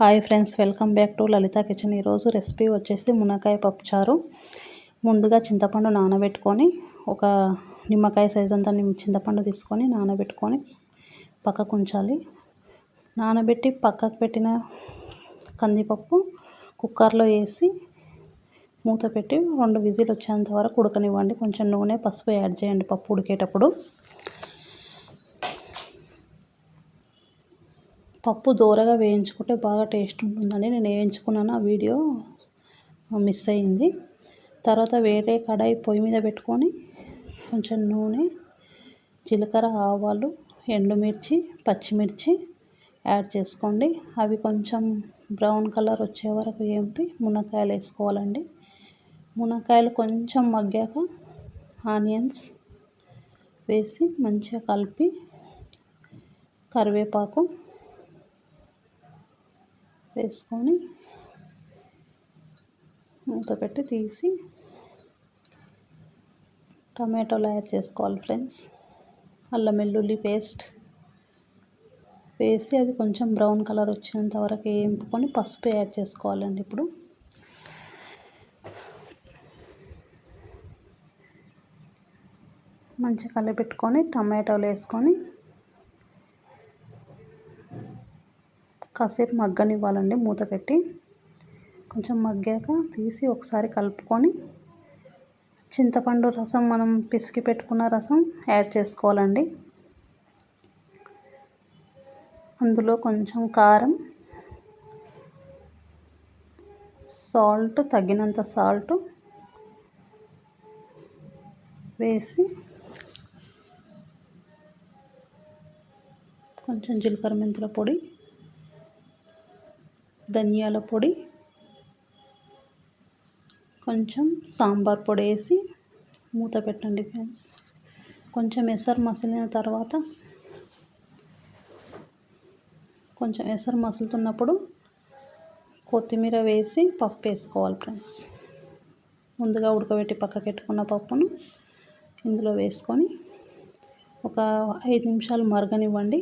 Hi friends, welcome back to Lalitha kitchen. ఈరోజు recipe వచ్చేసి మునక్కాయ పప్పుచారు. ముందుగా చింతపండు నానబెట్టుకొని ఒక నిమ్మకాయ సైజ్ అంతా చింతపండు తీసుకొని నానబెట్టుకొని పక్కకు ఉంచాలి. నానబెట్టి పక్కకు పెట్టిన కందిపప్పు కుక్కర్లో వేసి మూత పెట్టి 2 విజిల్ వచ్చేంత వరకు ఉడకనివ్వండి. కొంచెం నూనె, పసుపు యాడ్ చేయండి పప్పు ఉడికేటప్పుడు. పప్పు దోరగా వేయించుకుంటే బాగా టేస్ట్ ఉంటుందండి. నేను వేయించుకున్నాను, ఆ వీడియో మిస్ అయింది. తర్వాత వేరే కడాయి పొయ్యి మీద పెట్టుకొని కొంచెం నూనె, జీలకర్ర, ఆవాలు, ఎండుమిర్చి, పచ్చిమిర్చి యాడ్ చేసుకోండి. అవి కొంచెం బ్రౌన్ కలర్ వచ్చే వరకు వేపి మునక్కాయలు వేసుకోవాలండి. మునక్కాయలు కొంచెం మగ్గాక ఆనియన్స్ వేసి మంచిగా కలిపి కరివేపాకు వేసుకొని మూత పెట్టి తీసి టమాటోలు యాడ్ చేసుకోవాలి ఫ్రెండ్స్. అల్లం వెల్లుల్లి పేస్ట్ వేసి అది కొంచెం బ్రౌన్ కలర్ వచ్చేంత వరకు వేపుకొని పసుపు యాడ్ చేసుకోవాలండి. ఇప్పుడు మంచిగా కలిపెట్టుకొని టమాటోలు వేసుకొని కాసేపు మగ్గనివ్వాలండి. మూత పెట్టి కొంచెం మగ్గాక తీసి ఒకసారి కలుపుకొని చింతపండు రసం, మనం పిసికి పెట్టుకున్న రసం యాడ్ చేసుకోవాలండి. అందులో కొంచెం కారం, సాల్ట్, తగినంత సాల్ట్ వేసి కొంచెం జీలకర్ర మెంతుల పొడి, ధనియాల పొడి, కొంచెం సాంబార్ పొడి వేసి మూత పెట్టండి ఫ్రెండ్స్. కొంచెం ఎసరు మసిలిన తర్వాత మసులుతున్నప్పుడు కొత్తిమీర వేసి పప్పు వేసుకోవాలి ఫ్రెండ్స్. ముందుగా ఉడకబెట్టి పక్కకెట్టుకున్న పప్పును ఇందులో వేసుకొని ఒక 5 నిమిషాలు మరగనివ్వండి.